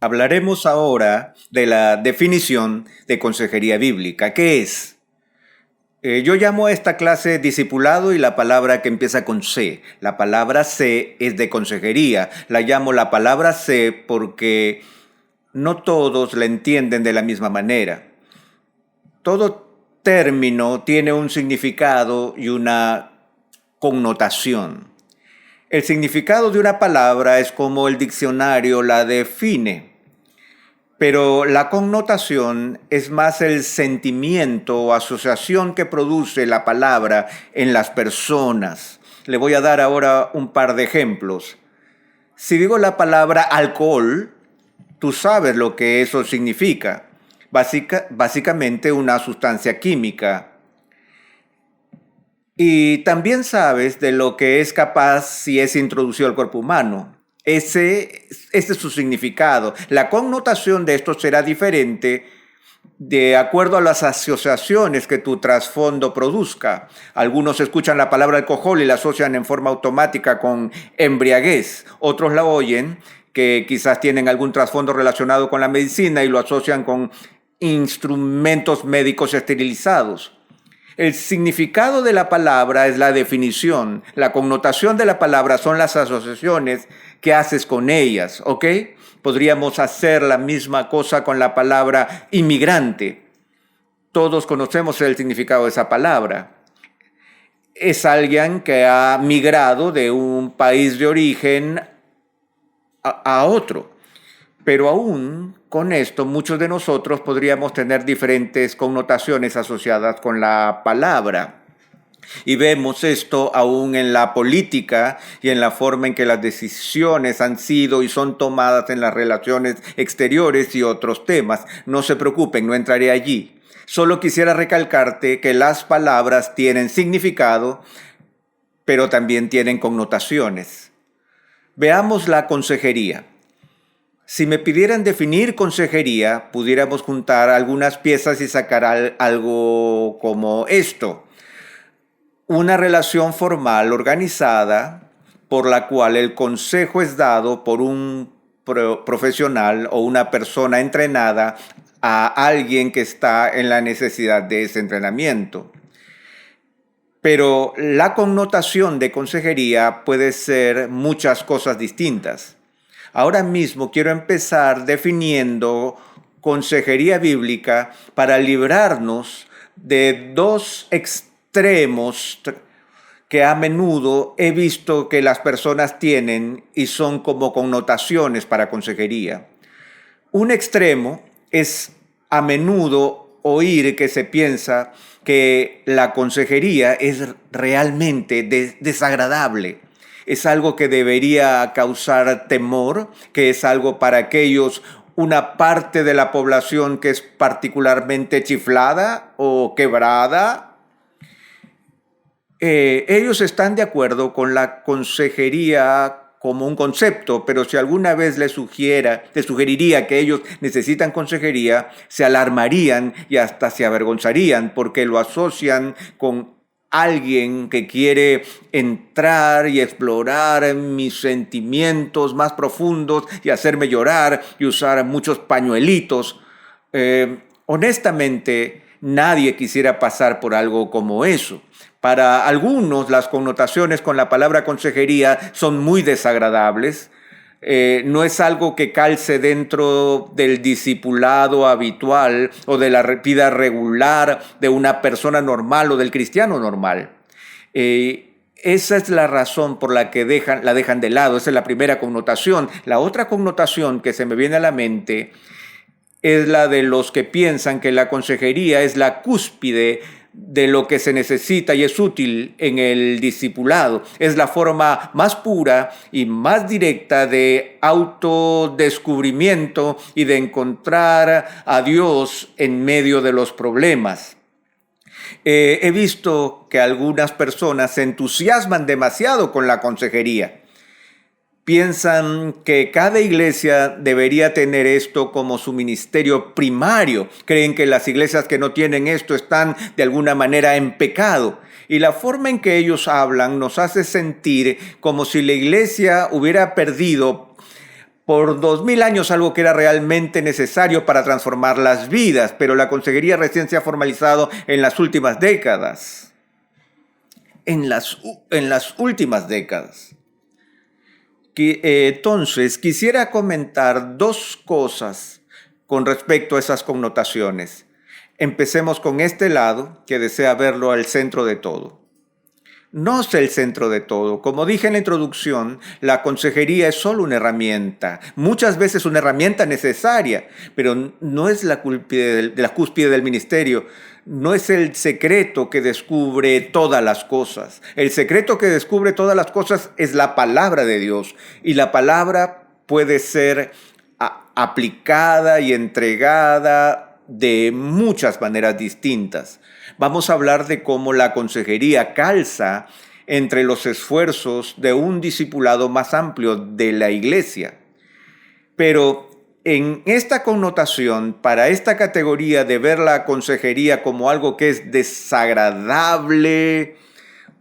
Hablaremos ahora de la definición de consejería bíblica. ¿Qué es? Yo llamo a esta clase discipulado y la palabra que empieza con C. La palabra C es de consejería. La llamo la palabra C porque no todos la entienden de la misma manera. Todo término tiene un significado y una connotación. El significado de una palabra es como el diccionario la define. Pero la connotación es más el sentimiento o asociación que produce la palabra en las personas. Le voy a dar ahora un par de ejemplos. Si digo la palabra alcohol, tú sabes lo que eso significa. Básicamente una sustancia química. Y también sabes de lo que es capaz si es introducido al cuerpo humano. Ese es su significado. La connotación de esto será diferente de acuerdo a las asociaciones que tu trasfondo produzca. Algunos escuchan la palabra alcohol y la asocian en forma automática con embriaguez. Otros la oyen, que quizás tienen algún trasfondo relacionado con la medicina y lo asocian con instrumentos médicos esterilizados. El significado de la palabra es la definición. La connotación de la palabra son las asociaciones que haces con ellas, ¿ok? Podríamos hacer la misma cosa con la palabra inmigrante. Todos conocemos el significado de esa palabra. Es alguien que ha migrado de un país de origen a otro. Pero aún con esto, muchos de nosotros podríamos tener diferentes connotaciones asociadas con la palabra. Y vemos esto aún en la política y en la forma en que las decisiones han sido y son tomadas en las relaciones exteriores y otros temas. No se preocupen, no entraré allí. Solo quisiera recalcarte que las palabras tienen significado, pero también tienen connotaciones. Veamos la consejería. Si me pidieran definir consejería, pudiéramos juntar algunas piezas y sacar algo como esto. Una relación formal organizada por la cual el consejo es dado por un profesional o una persona entrenada a alguien que está en la necesidad de ese entrenamiento. Pero la connotación de consejería puede ser muchas cosas distintas. Ahora mismo quiero empezar definiendo consejería bíblica para librarnos de dos extremos que a menudo he visto que las personas tienen y son como connotaciones para consejería. Un extremo es a menudo oír que se piensa que la consejería es realmente desagradable. Es algo que debería causar temor, que es algo para aquellos, una parte de la población que es particularmente chiflada o quebrada. Ellos están de acuerdo con la consejería como un concepto, pero si alguna vez les sugeriría que ellos necesitan consejería, se alarmarían y hasta se avergonzarían porque lo asocian con alguien que quiere entrar y explorar mis sentimientos más profundos y hacerme llorar y usar muchos pañuelitos. Honestamente, nadie quisiera pasar por algo como eso. Para algunos, las connotaciones con la palabra consejería son muy desagradables. No es algo que calce dentro del discipulado habitual o de la vida regular de una persona normal o del cristiano normal. Esa es la razón por la que la dejan de lado. Esa es la primera connotación. La otra connotación que se me viene a la mente es la de los que piensan que la consejería es la cúspide de lo que se necesita y es útil en el discipulado. Es la forma más pura y más directa de autodescubrimiento y de encontrar a Dios en medio de los problemas. He visto que algunas personas se entusiasman demasiado con la consejería. Piensan que cada iglesia debería tener esto como su ministerio primario. Creen que las iglesias que no tienen esto están de alguna manera en pecado. Y la forma en que ellos hablan nos hace sentir como si la iglesia hubiera perdido por 2000 años algo que era realmente necesario para transformar las vidas, pero la consejería recién se ha formalizado en las últimas décadas. En las últimas décadas. Entonces, quisiera comentar dos cosas con respecto a esas connotaciones. Empecemos con este lado, que desea verlo al centro de todo. No es el centro de todo. Como dije en la introducción, la consejería es solo una herramienta, muchas veces una herramienta necesaria, pero no es la cúspide del ministerio, no es el secreto que descubre todas las cosas. El secreto que descubre todas las cosas es la palabra de Dios, y la palabra puede ser aplicada y entregada de muchas maneras distintas. Vamos a hablar de cómo la consejería calza entre los esfuerzos de un discipulado más amplio de la iglesia. Pero en esta connotación, para esta categoría de ver la consejería como algo que es desagradable,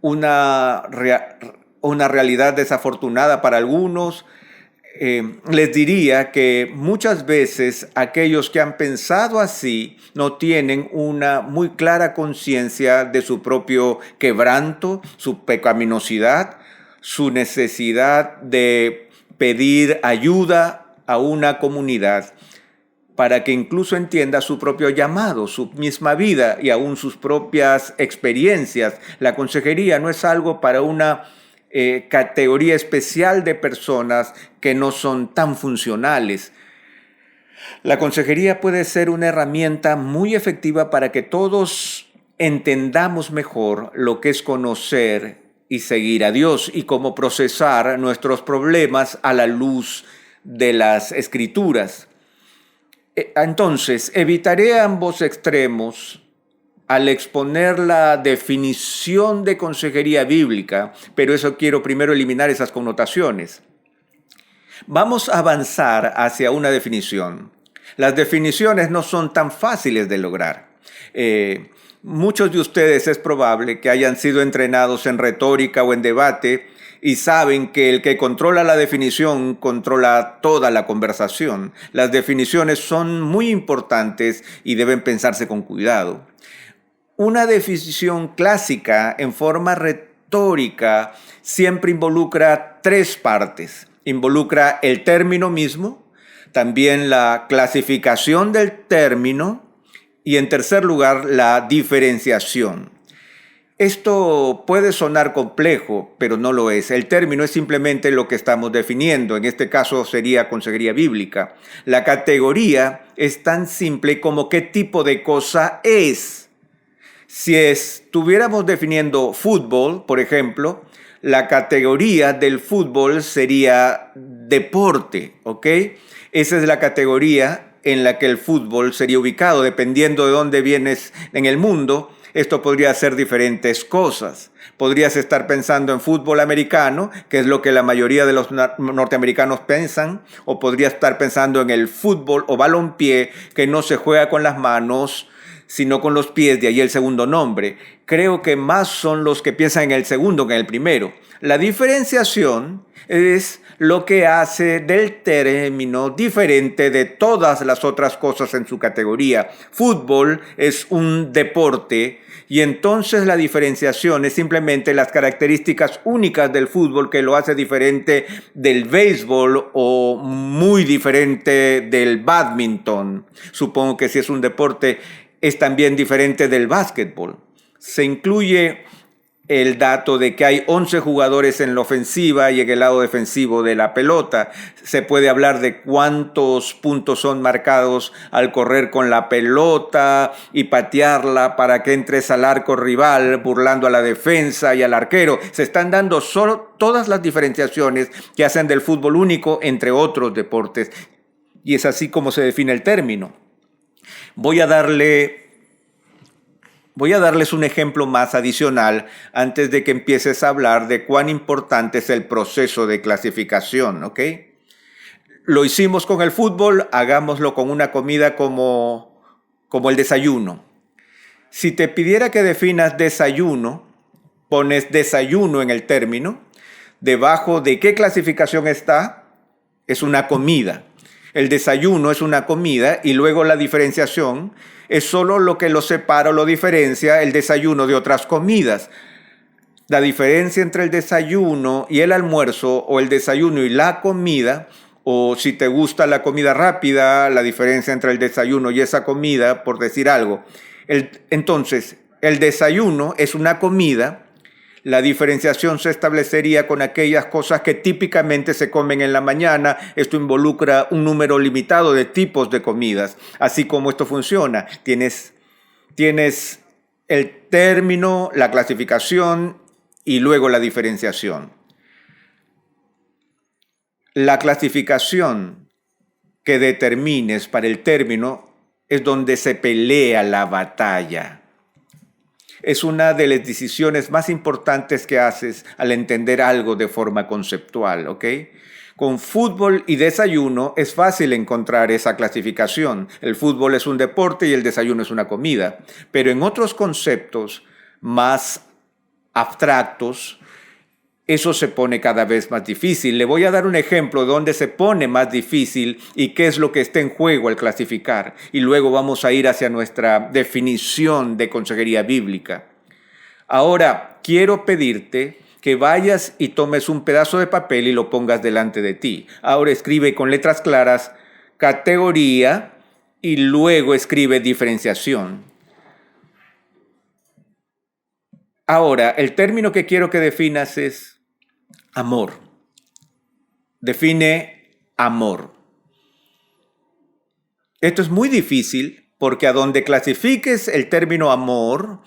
una realidad desafortunada para algunos, les diría que muchas veces aquellos que han pensado así no tienen una muy clara conciencia de su propio quebranto, su pecaminosidad, su necesidad de pedir ayuda a una comunidad para que incluso entienda su propio llamado, su misma vida y aún sus propias experiencias. La consejería no es algo para una categoría especial de personas que no son tan funcionales. La consejería puede ser una herramienta muy efectiva para que todos entendamos mejor lo que es conocer y seguir a Dios y cómo procesar nuestros problemas a la luz de las Escrituras. Entonces, evitaré ambos extremos al exponer la definición de consejería bíblica, pero eso quiero primero eliminar esas connotaciones. Vamos a avanzar hacia una definición. Las definiciones no son tan fáciles de lograr. Muchos de ustedes es probable que hayan sido entrenados en retórica o en debate y saben que el que controla la definición controla toda la conversación. Las definiciones son muy importantes y deben pensarse con cuidado. Una definición clásica en forma retórica siempre involucra tres partes. Involucra el término mismo, también la clasificación del término y en tercer lugar la diferenciación. Esto puede sonar complejo, pero no lo es. El término es simplemente lo que estamos definiendo. En este caso sería consejería bíblica. La categoría es tan simple como qué tipo de cosa es. Si estuviéramos definiendo fútbol, por ejemplo, la categoría del fútbol sería deporte, ¿ok? Esa es la categoría en la que el fútbol sería ubicado. Dependiendo de dónde vienes en el mundo, esto podría ser diferentes cosas. Podrías estar pensando en fútbol americano, que es lo que la mayoría de los norteamericanos piensan, o podrías estar pensando en el fútbol o balompié, que no se juega con las manos, sino con los pies, de ahí el segundo nombre. Creo que más son los que piensan en el segundo que en el primero. La diferenciación es lo que hace del término diferente de todas las otras cosas en su categoría. Fútbol es un deporte y entonces la diferenciación es simplemente las características únicas del fútbol que lo hace diferente del béisbol o muy diferente del bádminton. Supongo que si es un deporte es también diferente del básquetbol. Se incluye el dato de que hay 11 jugadores en la ofensiva y en el lado defensivo de la pelota. Se puede hablar de cuántos puntos son marcados al correr con la pelota y patearla para que entres al arco rival, burlando a la defensa y al arquero. Se están dando solo todas las diferenciaciones que hacen del fútbol único entre otros deportes. Y es así como se define el término. Voy a darles un ejemplo más adicional antes de que empieces a hablar de cuán importante es el proceso de clasificación, ¿ok? Lo hicimos con el fútbol, hagámoslo con una comida como el desayuno. Si te pidiera que definas desayuno, pones desayuno en el término, debajo de qué clasificación está es una comida. El desayuno es una comida y luego la diferenciación es solo lo que lo separa o lo diferencia el desayuno de otras comidas. La diferencia entre el desayuno y el almuerzo o el desayuno y la comida, o si te gusta la comida rápida, la diferencia entre el desayuno y esa comida, por decir algo. Entonces, el desayuno es una comida. La diferenciación se establecería con aquellas cosas que típicamente se comen en la mañana. Esto involucra un número limitado de tipos de comidas. Así como esto funciona, tienes el término, la clasificación y luego la diferenciación. La clasificación que determines para el término es donde se pelea la batalla. Es una de las decisiones más importantes que haces al entender algo de forma conceptual, ¿ok? Con fútbol y desayuno es fácil encontrar esa clasificación. El fútbol es un deporte y el desayuno es una comida. Pero en otros conceptos más abstractos, eso se pone cada vez más difícil. Le voy a dar un ejemplo de donde se pone más difícil y qué es lo que está en juego al clasificar. Y luego vamos a ir hacia nuestra definición de consejería bíblica. Ahora, quiero pedirte que vayas y tomes un pedazo de papel y lo pongas delante de ti. Ahora escribe con letras claras categoría y luego escribe diferenciación. Ahora, el término que quiero que definas es amor. Define amor. Esto es muy difícil porque a donde clasifiques el término amor,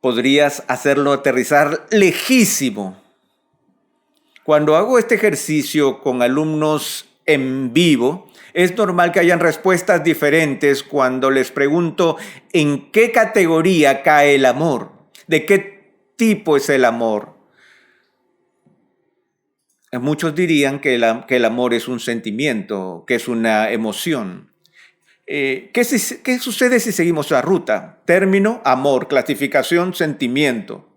podrías hacerlo aterrizar lejísimo. Cuando hago este ejercicio con alumnos en vivo, es normal que hayan respuestas diferentes cuando les pregunto en qué categoría cae el amor, de qué tipo es el amor. Muchos dirían que el amor es un sentimiento, que es una emoción. ¿Qué sucede si seguimos la ruta? Término, amor, clasificación, sentimiento.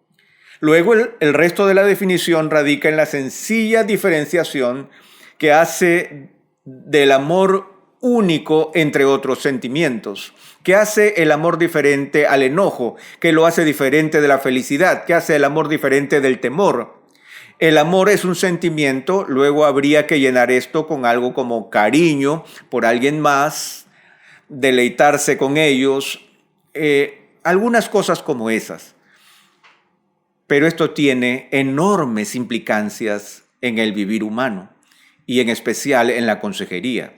Luego el resto de la definición radica en la sencilla diferenciación que hace del amor único entre otros sentimientos. ¿Qué hace el amor diferente al enojo? ¿Qué lo hace diferente de la felicidad? ¿Qué hace el amor diferente del temor? El amor es un sentimiento, luego habría que llenar esto con algo como cariño por alguien más, deleitarse con ellos, algunas cosas como esas. Pero esto tiene enormes implicancias en el vivir humano y en especial en la consejería.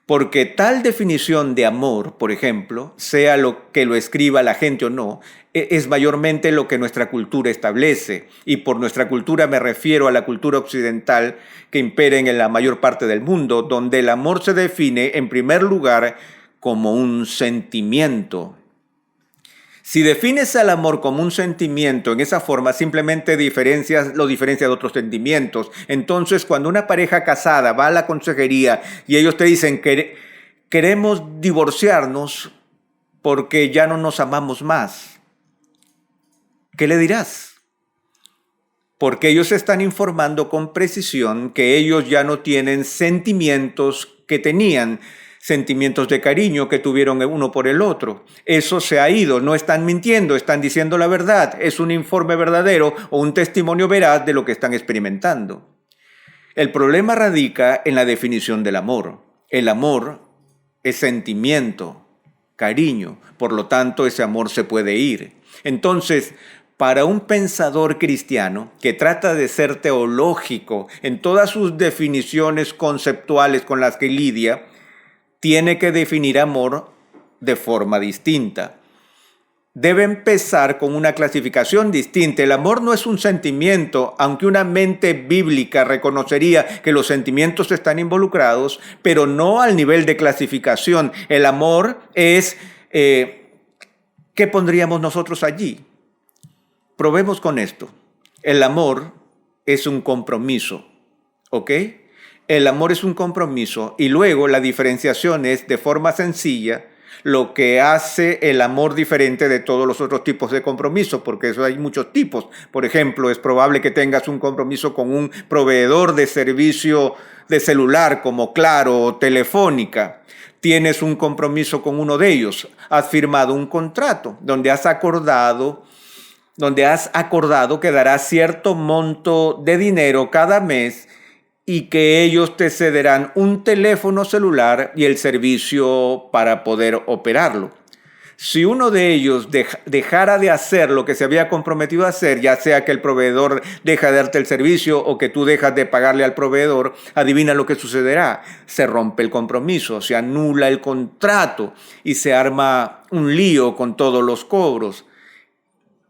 Porque tal definición de amor, por ejemplo, sea lo que lo escriba la gente o no, es mayormente lo que nuestra cultura establece. Y por nuestra cultura me refiero a la cultura occidental que impera en la mayor parte del mundo, donde el amor se define en primer lugar como un sentimiento. Si defines al amor como un sentimiento en esa forma, simplemente lo diferencia de otros sentimientos. Entonces, cuando una pareja casada va a la consejería y ellos te dicen que queremos divorciarnos porque ya no nos amamos más, ¿qué le dirás? Porque ellos están informando con precisión que ellos ya no tienen sentimientos que tenían, sentimientos de cariño que tuvieron uno por el otro. Eso se ha ido, no están mintiendo, están diciendo la verdad. Es un informe verdadero o un testimonio veraz de lo que están experimentando. El problema radica en la definición del amor. El amor es sentimiento, cariño, por lo tanto ese amor se puede ir. Entonces, para un pensador cristiano que trata de ser teológico en todas sus definiciones conceptuales con las que lidia, tiene que definir amor de forma distinta. Debe empezar con una clasificación distinta. El amor no es un sentimiento, aunque una mente bíblica reconocería que los sentimientos están involucrados, pero no al nivel de clasificación. El amor es, ¿qué pondríamos nosotros allí? Probemos con esto. El amor es un compromiso, ¿ok? El amor es un compromiso y luego la diferenciación es de forma sencilla. lo que hace el amor diferente de todos los otros tipos de compromiso, porque eso hay muchos tipos. Por ejemplo, es probable que tengas un compromiso con un proveedor de servicio de celular como Claro o Telefónica. Tienes un compromiso con uno de ellos, has firmado un contrato donde has acordado que darás cierto monto de dinero cada mes y que ellos te cederán un teléfono celular y el servicio para poder operarlo. Si uno de ellos dejara de hacer lo que se había comprometido a hacer, ya sea que el proveedor deja de darte el servicio o que tú dejas de pagarle al proveedor, adivina lo que sucederá. Se rompe el compromiso, se anula el contrato y se arma un lío con todos los cobros.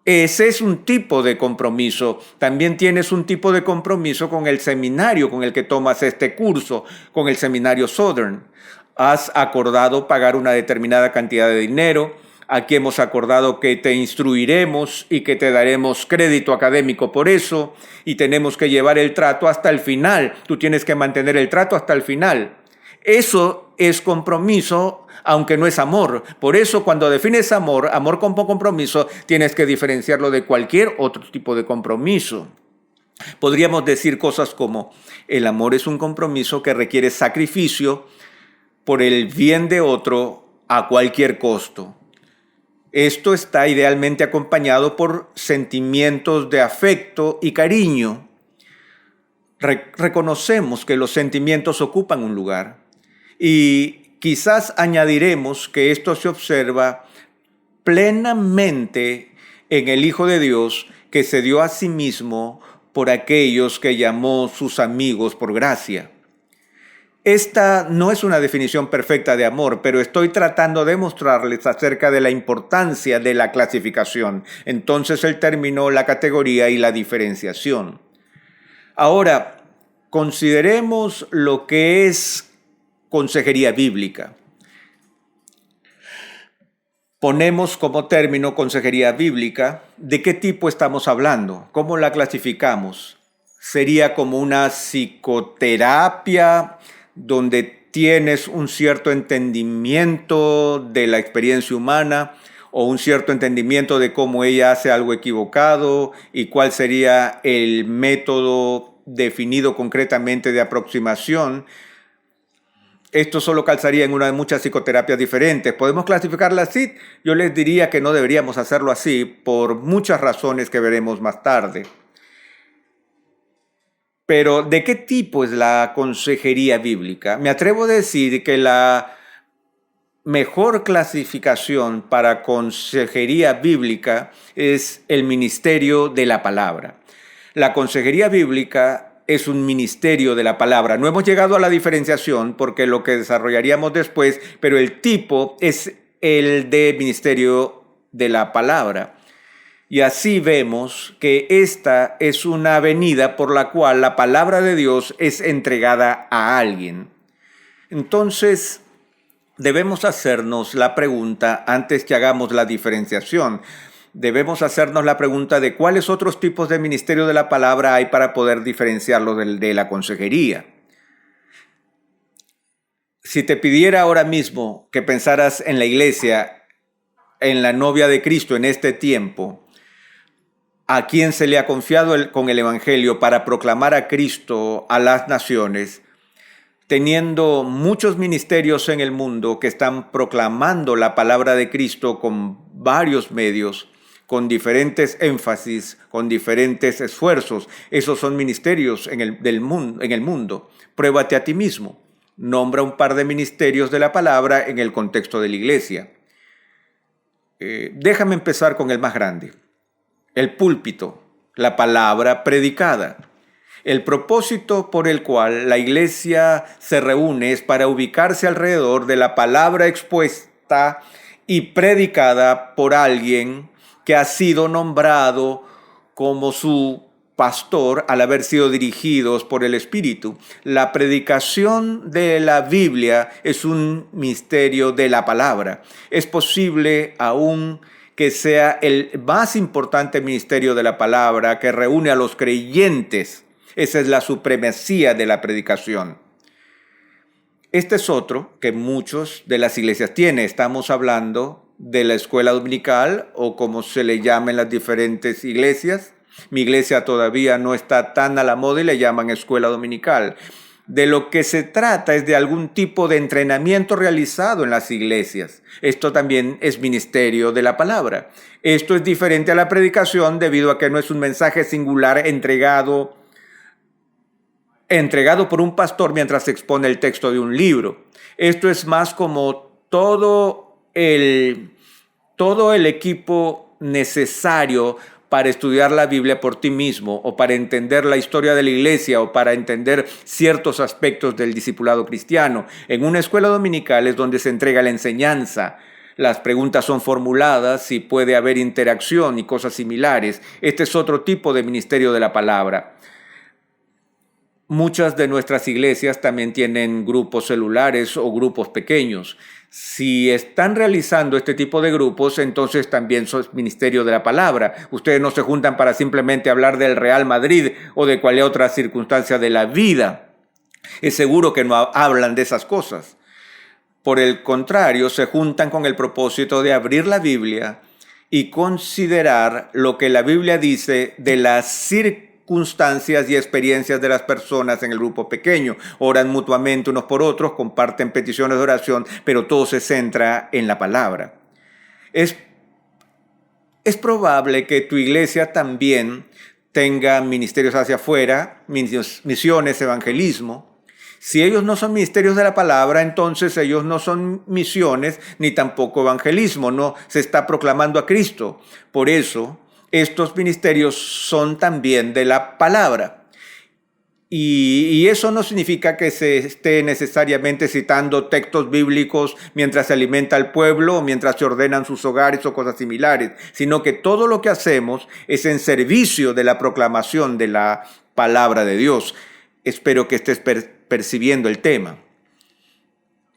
Ese es un tipo de compromiso. También tienes un tipo de compromiso con el seminario con el que tomas este curso, con el seminario Southern. Has acordado pagar una determinada cantidad de dinero. Aquí hemos acordado que te instruiremos y que te daremos crédito académico por eso. Y tenemos que llevar el trato hasta el final. Tú tienes que mantener el trato hasta el final. Eso es compromiso, aunque no es amor. Por eso cuando defines amor con compromiso, tienes que diferenciarlo de cualquier otro tipo de compromiso. Podríamos decir cosas como, el amor es un compromiso que requiere sacrificio por el bien de otro a cualquier costo. Esto está idealmente acompañado por sentimientos de afecto y cariño. Reconocemos que los sentimientos ocupan un lugar. Y quizás añadiremos que esto se observa plenamente en el Hijo de Dios que se dio a sí mismo por aquellos que llamó sus amigos por gracia. Esta no es una definición perfecta de amor, pero estoy tratando de mostrarles acerca de la importancia de la clasificación. Entonces el término, la categoría y la diferenciación. Ahora, consideremos lo que es consejería bíblica. Ponemos como término consejería bíblica. ¿De qué tipo estamos hablando? ¿Cómo la clasificamos? ¿Sería como una psicoterapia donde tienes un cierto entendimiento de la experiencia humana o un cierto entendimiento de cómo ella hace algo equivocado y cuál sería el método definido concretamente de aproximación? Esto solo calzaría en una de muchas psicoterapias diferentes. ¿Podemos clasificarla así? Yo les diría que no deberíamos hacerlo así por muchas razones que veremos más tarde. Pero, ¿de qué tipo es la consejería bíblica? Me atrevo a decir que la mejor clasificación para consejería bíblica es el ministerio de la palabra. La consejería bíblica es un ministerio de la palabra. No hemos llegado a la diferenciación porque lo que desarrollaríamos después, pero el tipo es el de ministerio de la palabra. Y así vemos que esta es una avenida por la cual la palabra de Dios es entregada a alguien. Entonces, debemos hacernos la pregunta antes que hagamos la diferenciación. Debemos hacernos la pregunta de cuáles otros tipos de ministerio de la palabra hay para poder diferenciarlo de la consejería. Si te pidiera ahora mismo que pensaras en la iglesia, en la novia de Cristo en este tiempo, a quien se le ha confiado con el evangelio para proclamar a Cristo a las naciones, teniendo muchos ministerios en el mundo que están proclamando la palabra de Cristo con varios medios, con diferentes énfasis, con diferentes esfuerzos. Esos son ministerios en el mundo. Pruébate a ti mismo. Nombra un par de ministerios de la palabra en el contexto de la iglesia. Déjame empezar con el más grande. El púlpito, la palabra predicada. El propósito por el cual la iglesia se reúne es para ubicarse alrededor de la palabra expuesta y predicada por alguien que ha sido nombrado como su pastor al haber sido dirigidos por el Espíritu. La predicación de la Biblia es un misterio de la palabra. Es posible aún que sea el más importante ministerio de la palabra que reúne a los creyentes. Esa es la supremacía de la predicación. Este es otro que muchos de las iglesias tienen. Estamos hablando de la escuela dominical o como se le llama en las diferentes iglesias. Mi iglesia todavía no está tan a la moda y le llaman escuela dominical. De lo que se trata es de algún tipo de entrenamiento realizado en las iglesias. Esto también es ministerio de la palabra. Esto es diferente a la predicación debido a que no es un mensaje singular entregado por un pastor mientras se expone el texto de un libro. Esto es más como todo el equipo necesario para estudiar la Biblia por ti mismo o para entender la historia de la iglesia o para entender ciertos aspectos del discipulado cristiano. En una escuela dominical es donde se entrega la enseñanza. Las preguntas son formuladas y puede haber interacción y cosas similares. Este es otro tipo de ministerio de la palabra. Muchas de nuestras iglesias también tienen grupos celulares o grupos pequeños. Si están realizando este tipo de grupos, entonces también son ministerio de la palabra. Ustedes no se juntan para simplemente hablar del Real Madrid o de cualquier otra circunstancia de la vida. Es seguro que no hablan de esas cosas. Por el contrario, se juntan con el propósito de abrir la Biblia y considerar lo que la Biblia dice de las circunstancias y experiencias de las personas en el grupo pequeño. Oran mutuamente unos por otros, comparten peticiones de oración, pero todo se centra en la palabra. Es probable que tu iglesia también tenga ministerios hacia afuera, misiones, evangelismo. Si ellos no son ministerios de la palabra, entonces ellos no son misiones ni tampoco evangelismo, no se está proclamando a Cristo. Por eso, estos ministerios son también de la palabra. Y eso no significa que se esté necesariamente citando textos bíblicos mientras se alimenta al pueblo o mientras se ordenan sus hogares o cosas similares, sino que todo lo que hacemos es en servicio de la proclamación de la palabra de Dios. Espero que estés percibiendo el tema.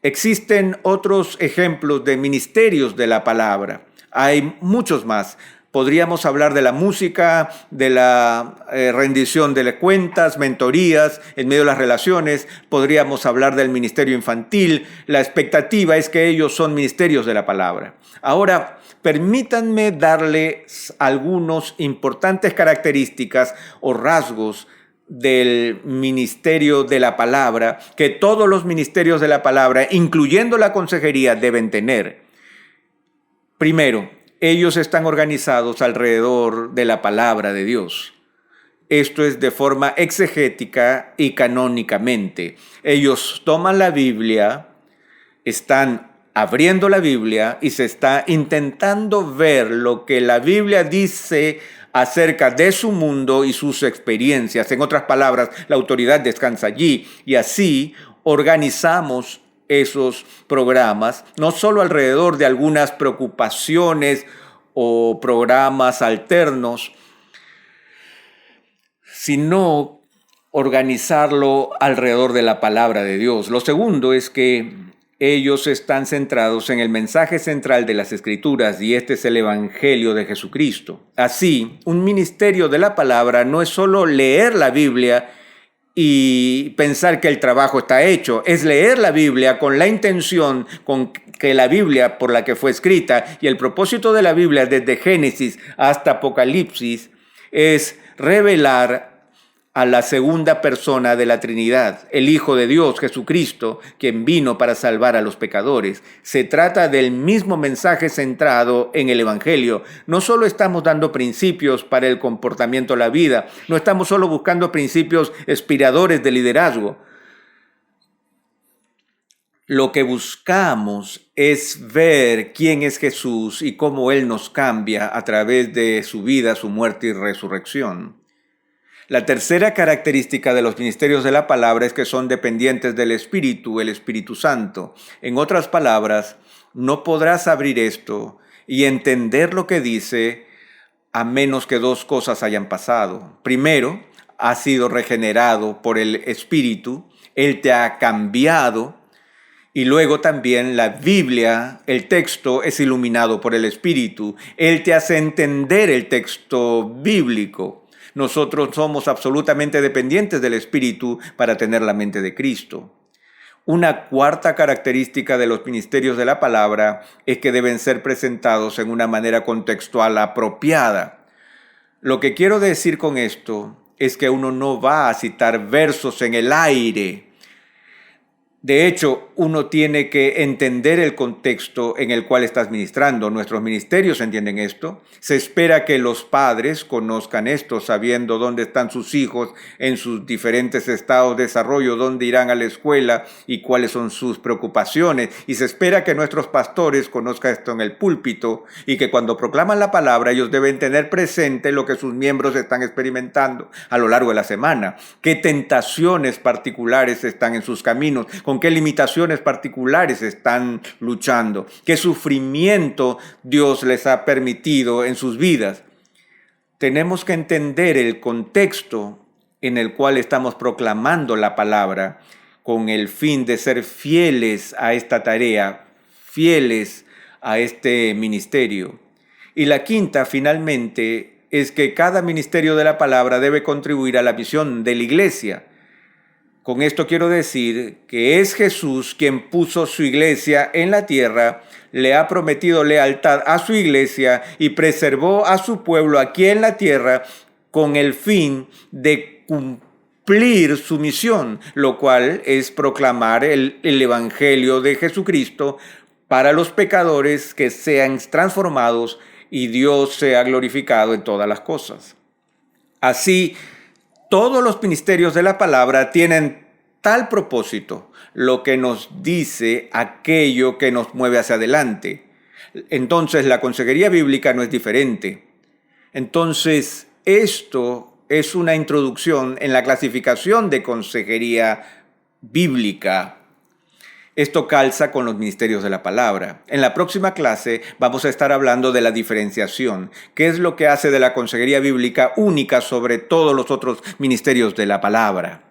Existen otros ejemplos de ministerios de la palabra. Hay muchos más. Podríamos hablar de la música, de la rendición de cuentas, mentorías, en medio de las relaciones. Podríamos hablar del ministerio infantil. La expectativa es que ellos son ministerios de la palabra. Ahora, permítanme darles algunas importantes características o rasgos del ministerio de la palabra que todos los ministerios de la palabra, incluyendo la consejería, deben tener. Primero, ellos están organizados alrededor de la palabra de Dios. Esto es de forma exegética y canónicamente. Ellos toman la Biblia, están abriendo la Biblia y se está intentando ver lo que la Biblia dice acerca de su mundo y sus experiencias. En otras palabras, la autoridad descansa allí y así organizamos esos programas, no solo alrededor de algunas preocupaciones o programas alternos, sino organizarlo alrededor de la palabra de Dios. Lo segundo es que ellos están centrados en el mensaje central de las Escrituras y este es el Evangelio de Jesucristo. Así, un ministerio de la palabra no es solo leer la Biblia y pensar que el trabajo está hecho. Es leer la Biblia con la intención con que la Biblia por la que fue escrita y el propósito de la Biblia desde Génesis hasta Apocalipsis es revelar a la segunda persona de la Trinidad, el Hijo de Dios, Jesucristo, quien vino para salvar a los pecadores. Se trata del mismo mensaje centrado en el Evangelio. No solo estamos dando principios para el comportamiento de la vida, no estamos solo buscando principios inspiradores de liderazgo. Lo que buscamos es ver quién es Jesús y cómo Él nos cambia a través de su vida, su muerte y resurrección. La tercera característica de los ministerios de la palabra es que son dependientes del Espíritu, el Espíritu Santo. En otras palabras, no podrás abrir esto y entender lo que dice a menos que dos cosas hayan pasado. Primero, has sido regenerado por el Espíritu, Él te ha cambiado y luego también la Biblia, el texto, es iluminado por el Espíritu. Él te hace entender el texto bíblico. Nosotros somos absolutamente dependientes del Espíritu para tener la mente de Cristo. Una cuarta característica de los ministerios de la palabra es que deben ser presentados en una manera contextual apropiada. Lo que quiero decir con esto es que uno no va a citar versos en el aire. De hecho, uno tiene que entender el contexto en el cual estás ministrando. Nuestros ministerios entienden esto. Se espera que los padres conozcan esto, sabiendo dónde están sus hijos en sus diferentes estados de desarrollo, dónde irán a la escuela y cuáles son sus preocupaciones. Y se espera que nuestros pastores conozcan esto en el púlpito y que cuando proclaman la palabra ellos deben tener presente lo que sus miembros están experimentando a lo largo de la semana. Qué tentaciones particulares están en sus caminos, con qué limitaciones particulares están luchando, qué sufrimiento Dios les ha permitido en sus vidas. Tenemos que entender el contexto en el cual estamos proclamando la palabra con el fin de ser fieles a esta tarea, fieles a este ministerio. Y la quinta, finalmente, es que cada ministerio de la palabra debe contribuir a la visión de la iglesia. Con esto quiero decir que es Jesús quien puso su iglesia en la tierra, le ha prometido lealtad a su iglesia y preservó a su pueblo aquí en la tierra con el fin de cumplir su misión, lo cual es proclamar el evangelio de Jesucristo para los pecadores, que sean transformados y Dios sea glorificado en todas las cosas. Así, todos los ministerios de la palabra tienen tal propósito, lo que nos dice aquello que nos mueve hacia adelante. Entonces, la consejería bíblica no es diferente. Entonces, esto es una introducción en la clasificación de consejería bíblica. Esto calza con los ministerios de la palabra. En la próxima clase vamos a estar hablando de la diferenciación, qué es lo que hace de la consejería bíblica única sobre todos los otros ministerios de la palabra.